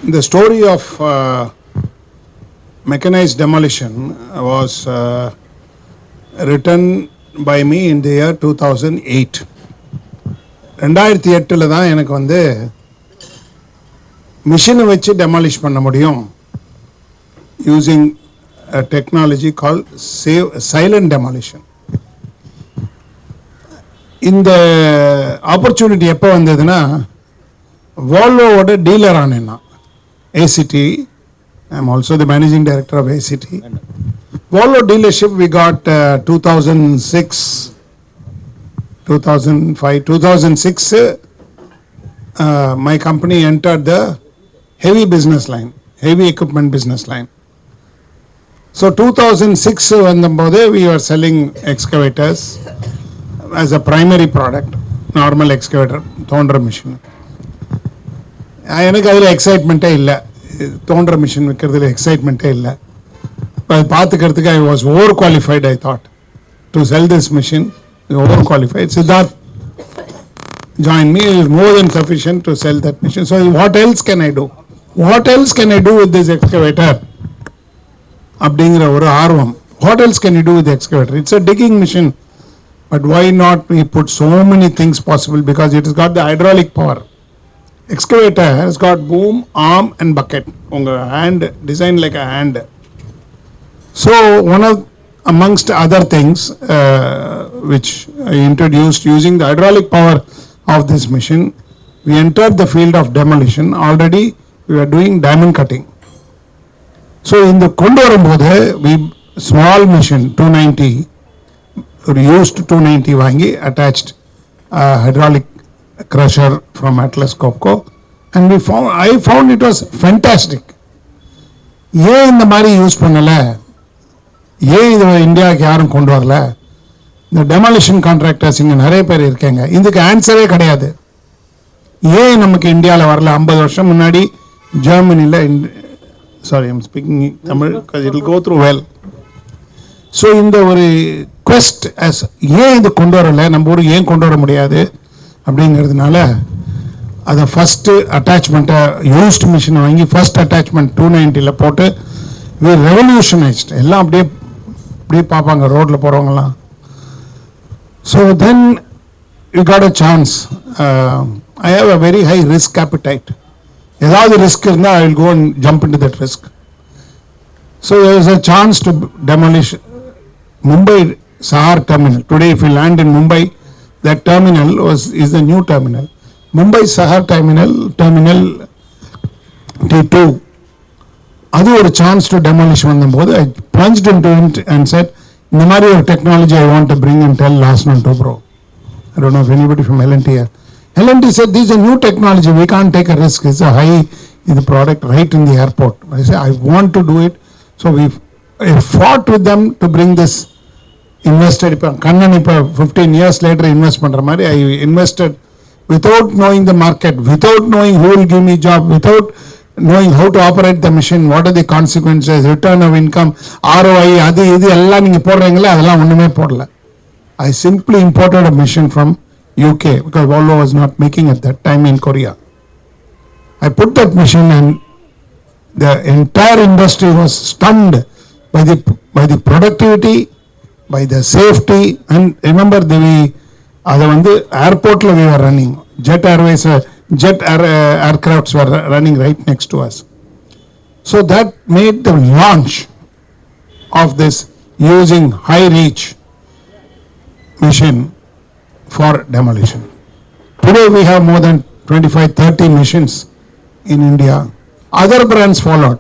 The story of mechanized demolition was written by me in the year 2008. 2008 தான் எனக்கு வந்து மிஷினை வச்சு டெமாலிஷ் பண்ண முடியும் using a technology called silent demolition. இந்த ஆப்பர்ச்சுனிட்டி எப்போ வந்ததுன்னா வால்வோட dealer ஆனேன்னா ACT. I'm also the managing director of ACT. Volvo dealership we got 2006, 2005, 2006. My company entered the heavy business line, heavy equipment business line. So 2006 vandambode we were selling excavators as a primary product, normal excavator, thonder machine. எனக்கு அதில் எக்ஸைட்மெண்ட்டே இல்லை, தோன்ற machine விற்கிறதுல எக்ஸைட்மெண்ட்டே இல்லை. அது பார்த்துக்கிறதுக்கு I was over qualified. I thought to sell this machine, over qualified. Siddharth joined me, is more than sufficient to sell that machine. So what else can I do? What else can I do with this excavator? அப்படிங்கிற ஒரு ஆர்வம். What else can you do with the excavator? It's a digging machine, but why not we put so many things possible, because it has got the hydraulic power. Excavator has got boom, arm and bucket. Unga hand designed like a hand. So one of amongst other things which I introduced using the hydraulic power of this machine, we entered the field of demolition. Already we were doing diamond cutting. So in the kondu varumbodhu we small machine 290 used 290 vaangi attached hydraulic crusher from Atlas Copco, and I found it was fantastic. ஏன் இந்த மாதிரி use பண்ணல, ஏன் இது இந்தியாவுக்கு யாரும் கொண்டு வரல? இந்த டெமாலிஷன் கான்ட்ராக்டர்ஸ் இங்கே நிறைய பேர் இருக்காங்க, இதுக்கு ஆன்சரே கிடையாது. ஏன் நமக்கு இந்தியாவில் வரல? 50 வருஷம் முன்னாடி ஜெர்மனியில், sorry I'm speaking Tamil because it will go through well. So இந்த ஒரு quest as ஏன் இது கொண்டு வரல, நம்ம ஊருக்கு ஏன் கொண்டு வர முடியாது அப்படிங்கிறதுனால அதை ஃபஸ்ட்டு அட்டாச்மெண்ட்டை யூஸ்ட் மிஷினை வாங்கி ஃபஸ்ட் அட்டாச்மெண்ட் 290 போட்டு வி ரெவல்யூஷனைஸ்ட். எல்லாம் அப்படியே பார்ப்பாங்க ரோட்டில் போகிறவங்கலாம். So then you got a chance. I have a very high risk appetite. ஏதாவது ரிஸ்க் இருந்தால் I will go and jump into that risk. So there is a chance to demolish Mumbai Sahar terminal. Today if you land in Mumbai, that terminal is the new terminal. Mumbai Sahar terminal T2. Adu or chance to demolish vandambodhu I plunged into it and said, "இந்த மாதிரி ஒரு technology I want to bring and tell last month to bro." I don't know if anybody from L&T here. L&T said, "This is a new technology. We can't take a risk. It's a high in the product right in the airport." I said, "I want to do it." So I fought with them to bring this. Invested இப்போ கண்ணன் இப்போ 15 years later invest பண்ணுற மாதிரி I invested without knowing the market, without knowing who will give me job, without knowing how to operate the machine, what are the consequences, return of income, ROI, அது இது எல்லாம் நீங்கள் போடுறீங்களே, அதெல்லாம் ஒன்றுமே போடல. I simply imported a machine from UK because Volvo was not making at that time in Korea. I put that machine and the entire industry was stunned by the productivity, by the safety, and remember அதை வந்து ஏர்போர்ட்டில் we were running, jet aircrafts were running right next to us. So that made the launch of this using high reach machine for demolition. Today we have more than 25-30 machines in India. Other brands followed.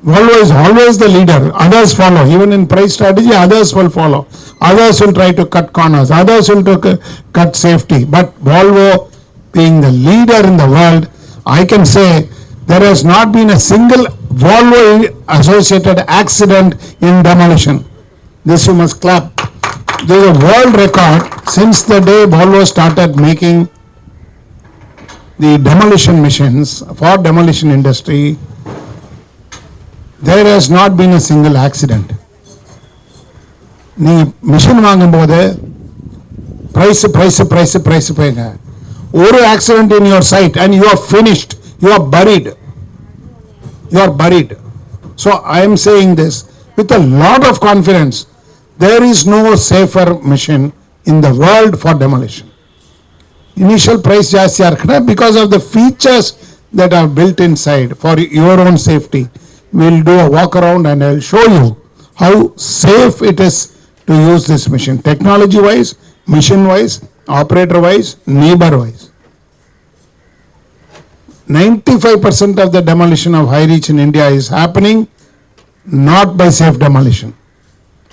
Volvo is always the leader. Others follow. Even in price strategy, others will follow. Others will try to cut corners. Others will cut safety. But Volvo, being the leader in the world, I can say there has not been a single Volvo associated accident in demolition. This you must clap. There is a world record since the day Volvo started making the demolition machines for demolition industry. There has not been a single accident. நீ machine வாங்கும்போது price payங்க. ஒரு accident in your site and you are finished, you are buried. You are buried. So I am saying this with a lot of confidence. There is no safer machine in the world for demolition. Initial price ಜಾಸ್ತಿ ಆಗ್ತದೆ because of the features that are built inside for your own safety. We'll do a walk around and I'll show you how safe it is to use this machine, technology wise, machine wise, operator wise, neighbor wise. 95% of the demolition of high reach in India is happening not by safe demolition.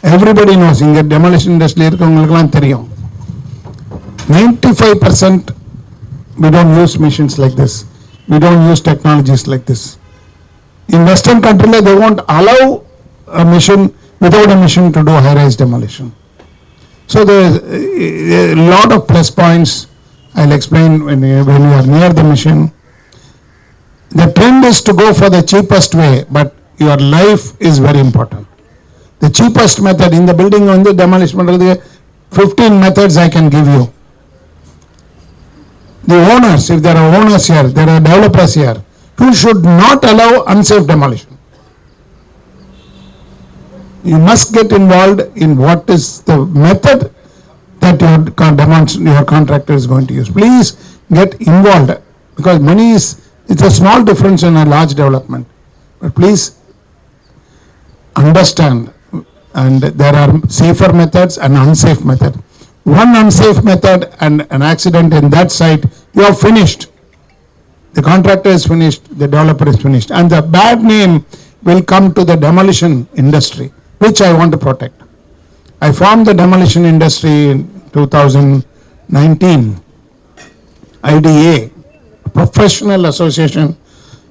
Everybody knows, in the demolition industry, 95% we don't use machines like this. We don't use technologies like this. In Western countries, they won't allow a machine, without a machine, to do high-rise demolition. So there is a lot of plus points. I'll explain when you are near the machine. The trend is to go for the cheapest way, but your life is very important. The cheapest method in the building on the demolition, 15 methods I can give you. The owners, if there are owners here, there are developers here, who should not allow unsafe demolition. You must get involved in what is the method that your contractor is going to use. Please get involved, because money is, it's a small difference in a large development. But please understand, and there are safer methods and unsafe methods. One unsafe method and an accident in that site, you are finished. The contractor is finished, the developer is finished, and the bad name will come to the demolition industry, which I want to protect. I formed the demolition industry in 2019, IDA, professional association,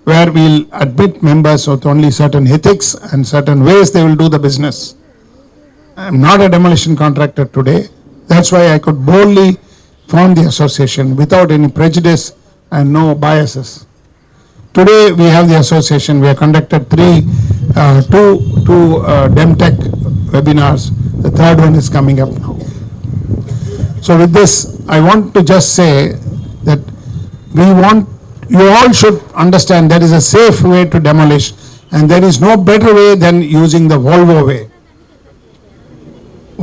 where we'll admit members with only certain ethics and certain ways they will do the business. I'm not a demolition contractor today. That's why I could boldly form the association without any prejudice and no biases. Today we have the association. We have conducted two DemTech webinars. The third one is coming up now. So with this, I want to just say that you all should understand there is a safe way to demolish, and there is no better way than using the Volvo way.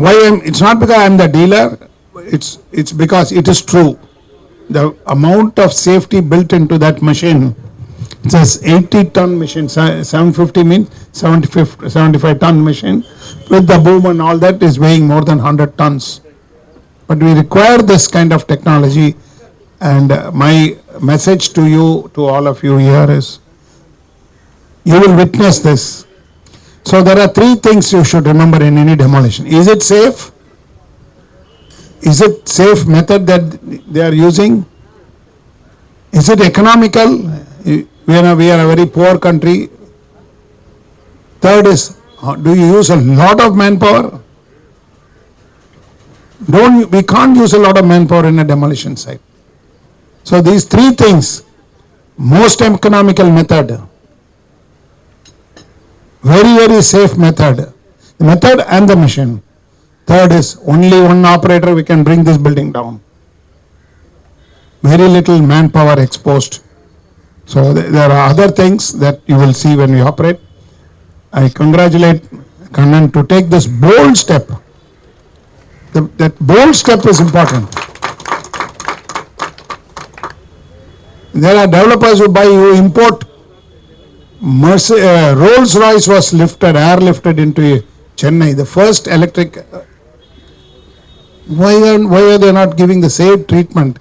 It's not because I am the dealer, it's because it is true. The amount of safety built into that machine, it's a 80-ton machine, 750 means 75-ton machine, with the boom and all that is weighing more than 100 tons. But we require this kind of technology, and my message to you, to all of you here is, you will witness this. So there are three things you should remember in any demolition. Is it safe? Is it safe method that they are using? Is it economical? We are a very poor country. Third is, do you use a lot of manpower? We can't use a lot of manpower in a demolition site. So these three things, most economical method, very, very safe method, the method and the machine. Third is, only one operator we can bring this building down. Very little manpower exposed. So there are other things that you will see when we operate. I congratulate Kannan to take this bold step. That bold step is important. There are developers who import. Rolls Royce was airlifted into Chennai, the first electric. Why are they not giving the same treatment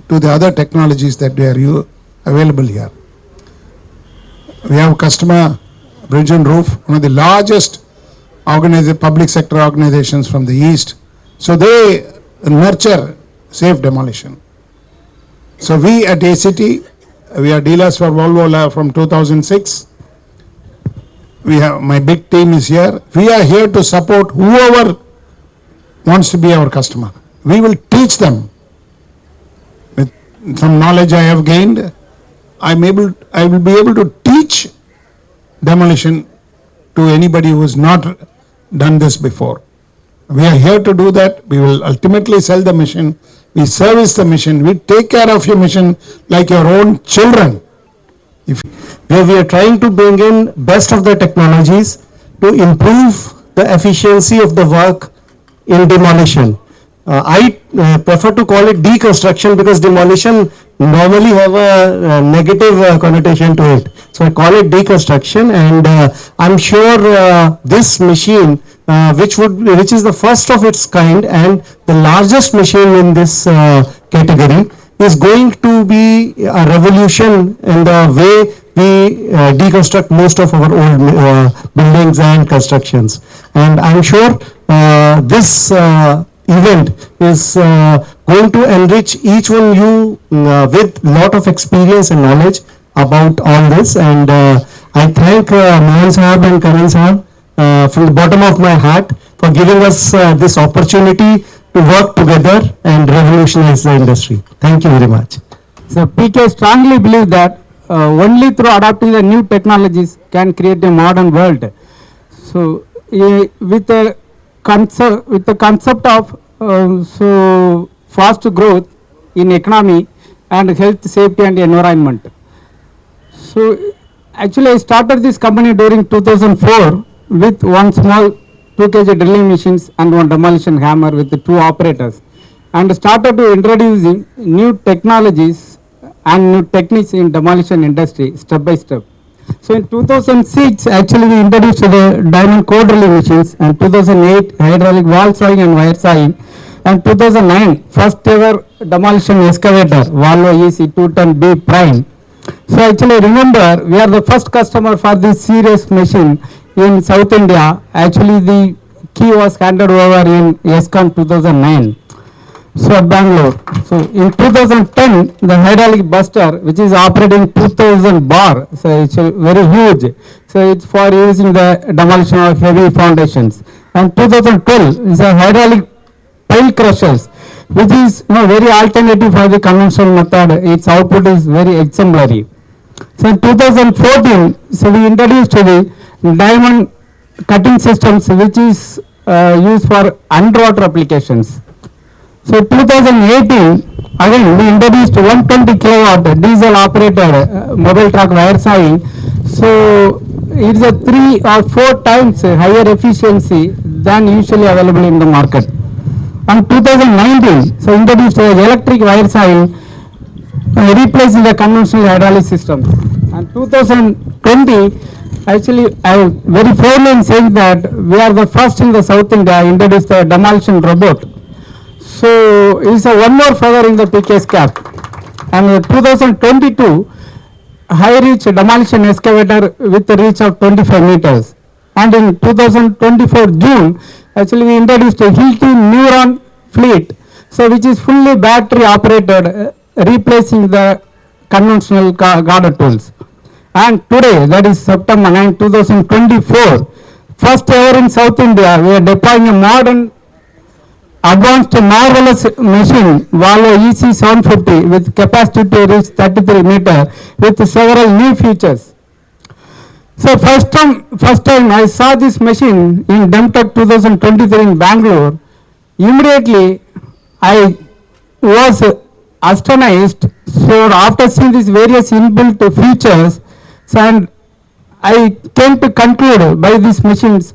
to the other technologies that are available here? We have customer Bridge and Roof, one of the largest public sector organizations from the East. So they nurture safe demolition. So we at ACT, we are dealers for Volvo from 2006. My big team is here. We are here to support whoever wants to be our customer. We will teach them. With some knowledge I have gained, I will be able to teach demolition to anybody who has not done this before. We are here to do that. We will ultimately sell the machine. We service the machine. We take care of your machine like your own children. where we are trying to bring in best of the technologies to improve the efficiency of the work in demolition. I prefer to call it deconstruction because demolition normally have a negative connotation to it. So I call it deconstruction, and I'm sure this machine, which is the first of its kind and the largest machine in this category, is going to be a revolution in the way we deconstruct most of our old buildings and constructions. And I'm sure this event is going to enrich each one of you with lot of experience and knowledge about all this. And I thank Mohan Sahab and Karan Sahab from the bottom of my heart for giving us this opportunity to work together and revolutionize the industry. Thank you very much. So PK strongly believe that only through adopting the new technologies can create a modern world. So with the concept of so fast growth in economy and health, safety and environment. So actually I started this company during 2004 with one small 2 kg drilling machines and one demolition hammer with the 2 operators, and started to introducing new technologies and new techniques in demolition industry step by step. So in 2006 actually we introduced the diamond core drilling machines, and 2008 hydraulic wall sawing and wire sawing, and 2009 first ever demolition excavator Volvo EC750D Prime. So actually remember, we are the first customer for this serious machine in South India. Actually the key was handed over in ESCON 2009. So at Bangalore. So in 2010, the hydraulic buster, which is operating 2000 bar, so it's very huge. So it's for using the demolition of heavy foundations. And 2012 is a hydraulic pile crushers, which is very alternative for the conventional method. Its output is very exemplary. So in 2014, so we introduced the diamond cutting systems, which is used for underwater applications. So 2018, again we introduced 120 kilowatt diesel operated mobile truck wire sawing. So it's a 3 or 4 times higher efficiency than usually available in the market. And 2019, so introduced electric wire sawing, replacing the conventional hydraulic system. And 2020, actually I am very proudly in saying that we are the first in the South India introduced the demolition robot. So it's a one more feather in the PK's cap. And 2022 high reach demolition excavator with a reach of 25 meters. And in 2024 June, actually we introduced a Hilti Neuron fleet, so which is fully battery operated, replacing the conventional garter tools. And today, that is September 9, 2024, first ever in South India, we are deploying a modern advanced marvelous machine Volvo EC750 with capacity to reach 33 meter with several new features. So first time I saw this machine in DEMTech 2023 in Bangalore, immediately I was astonished. So after seeing these various inbuilt features, and I came to conclude by these machines